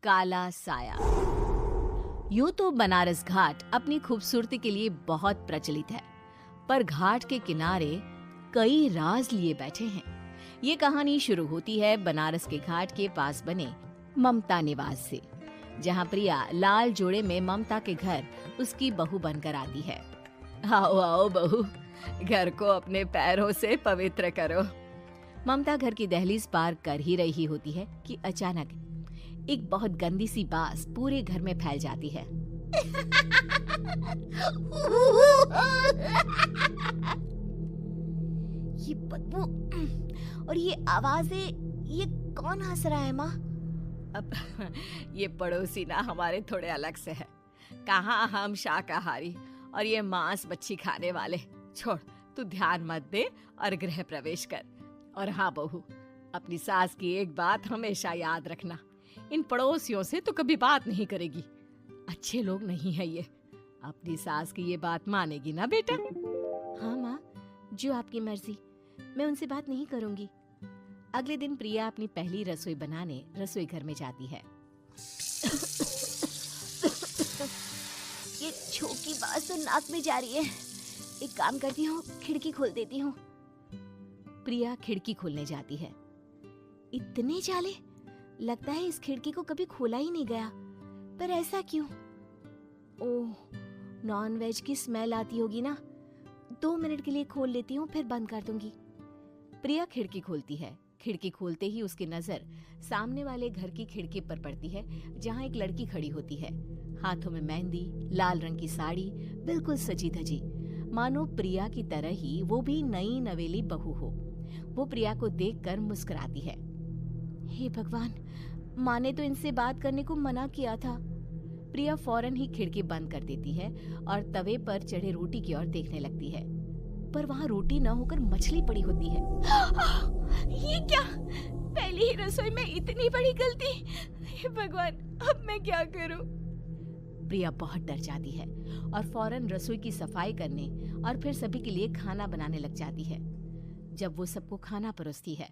काला साया। यूं तो बनारस घाट अपनी खूबसूरती के लिए बहुत प्रचलित है, पर घाट के किनारे कई राज लिए बैठे हैं। ये कहानी शुरू होती है बनारस के घाट के पास बने ममता निवास से, जहां प्रिया लाल जोड़े में ममता के घर उसकी बहू बनकर आती है। आओ आओ बहू, घर को अपने पैरों से पवित्र करो। ममता घर की दहलीज पार कर ही रही होती है कि अचानक एक बहुत गंदी सी बास पूरे घर में फैल जाती है। ये बदबू और ये आवाजें, ये कौन हंस रहा है माँ? अब ये पड़ोसी ना हमारे थोड़े अलग से है। कहाँ हम शाकाहारी और ये मांस मच्छी खाने वाले। छोड़, तू ध्यान मत दे और गृह प्रवेश कर। और हाँ बहू, अपनी सास की एक बात हमेशा याद रखना, इन पड़ोसियों से तो कभी बात नहीं करेगी। अच्छे लोग नहीं है ये। अपनी सास की ये बात मानेगी ना बेटा? हाँ माँ, जो आपकी मर्जी, मैं उनसे बात नहीं करूंगी। अगले दिन प्रिया अपनी पहली रसोई बनाने रसोई घर में जाती है। ये छोकी बात तो नाक में जा रही है। एक काम करती हूँ, खिड़की खोल देती हूँ। प्रिया खिड़की खोलने जाती है। इतने जाले, लगता है इस खिड़की को कभी खोला ही नहीं गया। पर ऐसा क्यों? ओह, नॉन वेज की स्मेल आती होगी ना। 2 मिनट के लिए खोल लेती हूँ, फिर बंद कर दूंगी। प्रिया खिड़की खोलती है। खिड़की खोलते ही उसकी नजर सामने वाले घर की खिड़की पर पड़ती है, जहाँ एक लड़की खड़ी होती है। हाथों में मेहंदी, लाल रंग की साड़ी, बिल्कुल सजी धजी, मानो प्रिया की तरह ही वो भी नई नवेली बहू हो। वो प्रिया को देखकर मुस्कुराती है। हे भगवान, माँ ने तो इनसे बात करने को मना किया था। प्रिया फौरन ही खिड़की बंद कर देती है और तवे पर चढ़े रोटी की ओर देखने लगती है, पर वहाँ रोटी न होकर मछली पड़ी होती है। ये क्या? पहली ही रसोई में इतनी बड़ी गलती! हे भगवान, अब मैं क्या करूं? प्रिया बहुत डर जाती है और फौरन रसोई की सफाई करने और फिर सभी के लिए खाना बनाने लग जाती है। जब वो सबको खाना परोसती है,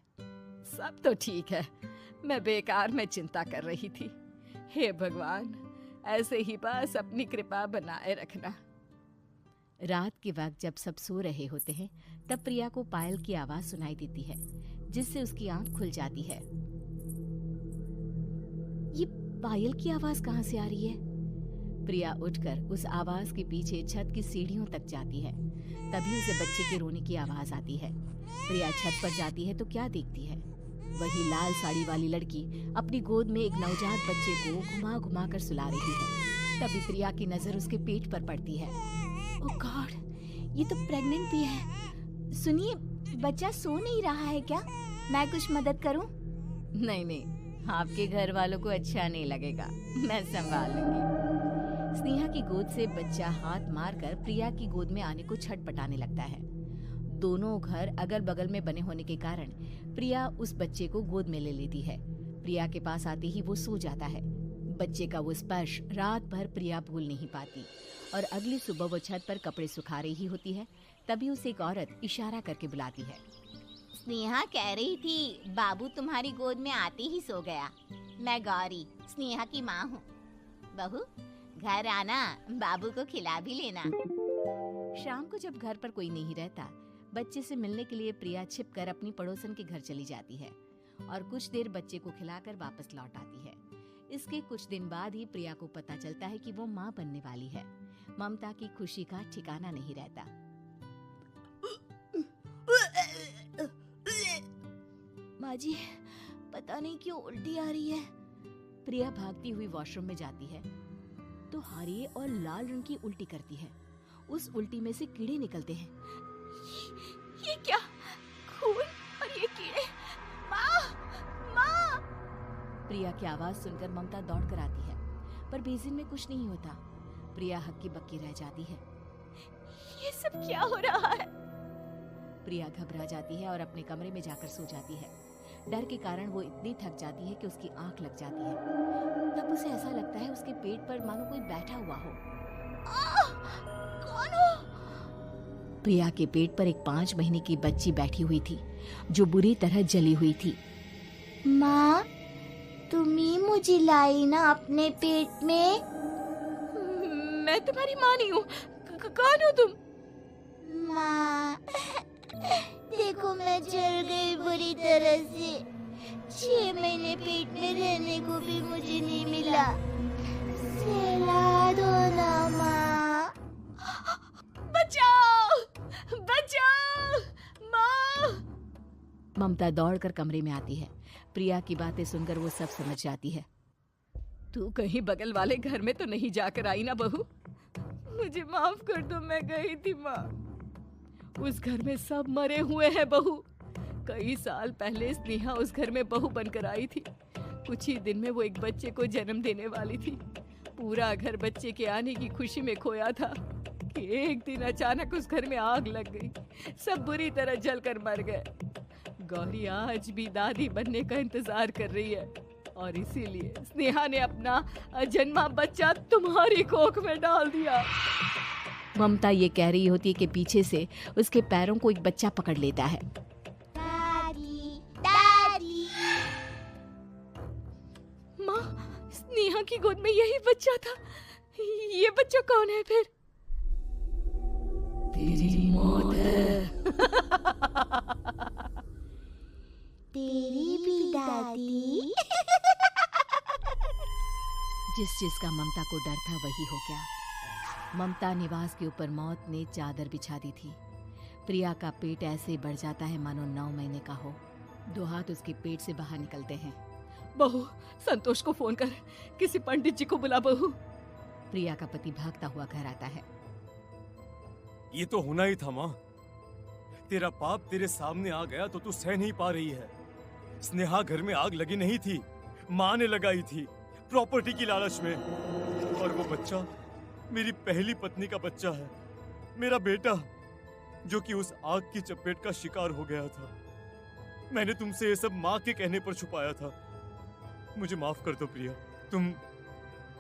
सब तो ठीक है, मैं बेकार में चिंता कर रही थी। हे भगवान, ऐसे ही बस अपनी कृपा बनाए रखना। रात के वक्त जब सब सो रहे होते हैं, तब प्रिया को पायल की आवाज सुनाई देती है, जिससे उसकी आंख खुल जाती है। ये पायल की आवाज कहाँ से आ रही है? प्रिया उठकर उस आवाज के पीछे छत की सीढ़ियों तक जाती है। तभी उसे बच्चे के रोने की आवाज आती है। प्रिया छत पर जाती है तो क्या देखती है? वही लाल साड़ी वाली लड़की अपनी गोद में एक नवजात बच्चे को घुमा घुमा कर सुला रही है। तभी प्रिया की नजर उसके पेट पर पड़ती है। ओह गॉड, ये तो प्रेग्नेंट भी है। सुनिए, बच्चा सो नहीं रहा है क्या? मैं कुछ मदद करूं? नहीं नहीं, आपके घर वालों को अच्छा नहीं लगेगा, मैं संभाल लूंगी। स्नेहा की गोद से बच्चा हाथ मारकर प्रिया की गोद में आने को छटपटाने लगता है। दोनों घर अगल बगल में बने होने के कारण प्रिया उस बच्चे को गोद में ले लेती है। प्रिया के पास आते ही वो सो जाता है। बच्चे का वो स्पर्श रात भर प्रिया भूल नहीं पाती और अगली सुबह वो छत पर कपड़े सुखा रही होती है। तभी उसे एक औरत इशारा करके बुलाती है। स्नेहा कह रही थी बाबू तुम्हारी गोद में आते ही सो गया। मैं गौरी, स्नेहा की माँ हूँ। बहू, घर आना, बाबू को खिला भी लेना। शाम को जब घर पर कोई नहीं रहता, बच्चे से मिलने के लिए प्रिया छिपकर अपनी पड़ोसन के घर चली जाती है और कुछ देर बच्चे को खिलाकर वापस लौट आती है। इसके कुछ दिन बाद ही प्रिया को पता चलता है कि वो माँ बनने वाली है। ममता की खुशी का ठिकाना नहीं रहता। माँ जी, पता नहीं क्यों उल्टी आ रही है। प्रिया भागती हुई वॉशरूम में जाती है तो हरे और लाल रंग की उल्टी करती है। उस उल्टी में से कीड़े निकलते हैं। ये क्या? खून और ये कीड़े! माँ! माँ! प्रिया की आवाज सुनकर ममता दौड़ कर आती है, पर बेसिन में कुछ नहीं होता। प्रिया हक्की बक्की रह जाती है। ये सब क्या हो रहा है? प्रिया घबरा जाती है और अपने कमरे में जाकर सो जाती है। डर के कारण वो इतनी थक जाती है कि उसकी आंख लग जाती है। तब उसे ऐसा लगता है उसके पेट पर मानो कोई बैठा हुआ हो। कौन हो? प्रिया के पेट पर एक 5 महीने की बच्ची बैठी हुई थी, जो बुरी तरह जली हुई थी। माँ, तुम ही मुझे लाई ना अपने पेट में। मैं तुम्हारी माँ नहीं हूँ। कौन हो तुम? माँ, देखो मैं जल गई बुरी तरह से। 6 महीने पेट में रहने को भी मुझे नहीं मिला। सहला दो ना माँ। बचाओ, बचाओ, माँ। ममता दौड़कर कमरे में आती है। प्रिया की बातें सुनकर वो सब समझ जाती है। तू कहीं बगल वाले घर में तो नहीं जाकर आई ना बहू? मुझे माफ कर दो, मैं गई थी माँ। उस घर में सब मरे हुए हैं बहू। कई साल पहले स्नेहा उस घर में बहू बनकर आई थी। कुछ ही दिन में वो एक बच्चे को जन्म देने वाली थी। पूरा घर बच्चे के आने की खुशी में खोया था कि एक दिन अचानक उस घर में आग लग गई। सब बुरी तरह जलकर मर गए। गौरी आज भी दादी बनने का इंतजार कर रही है और इसीलिए स्नेहा ने अपना अजन्मा बच्चा तुम्हारी कोख में डाल दिया। ममता ये कह रही होती है कि पीछे से उसके पैरों को एक बच्चा पकड़ लेता है। दादी, दादी। माँ, स्नेहा की गोद में यही बच्चा था। ये बच्चा कौन है फिर? तेरी मौत है। तेरी भी दादी। जिस चीज का ममता को डर था वही हो गया। ममता निवास के ऊपर मौत ने चादर बिछा दी थी। प्रिया का पेट ऐसे बढ़ जाता है मानो 9 महीने का हो। 2 हाथ उसके पेट से बाहर निकलते हैं। बहू, संतोष को फोन कर, किसी पंडित जी को बुला बहू। प्रिया का पति भागता हुआ घर आता है। ये तो होना ही था माँ। तेरा पाप तेरे सामने आ गया तो तू सह नहीं पा रही है। स्नेहा घर में आग लगी नहीं थी, माँ ने लगाई थी, प्रॉपर्टी की लालच में। और वो बच्चा मेरी पहली पत्नी का बच्चा है, मेरा बेटा, जो कि उस आग की चपेट का शिकार हो गया था। मैंने तुमसे ये सब माँ के कहने पर छुपाया था। मुझे माफ कर दो प्रिया।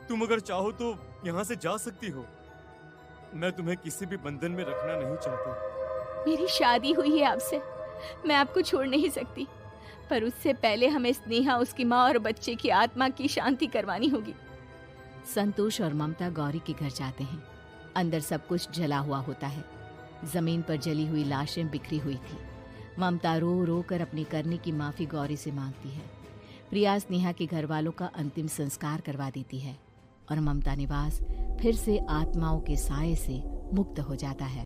तुम अगर चाहो तो यहाँ से जा सकती हो। मैं तुम्हें किसी भी बंधन में रखना नहीं चाहता। मेरी शादी हुई है आपसे, मैं आपको छोड़ नहीं सकती, पर उससे पहले हमें स्नेहा, उसकी माँ और बच्चे की आत्मा की शांति करवानी होगी। संतोष और ममता गौरी के घर जाते हैं। अंदर सब कुछ जला हुआ होता है। जमीन पर जली हुई लाशें बिखरी हुई थी। ममता रो रो कर अपने करने की माफी गौरी से मांगती है। प्रिया स्नेहा के घर वालों का अंतिम संस्कार करवा देती है और ममता निवास फिर से आत्माओं के साए से मुक्त हो जाता है।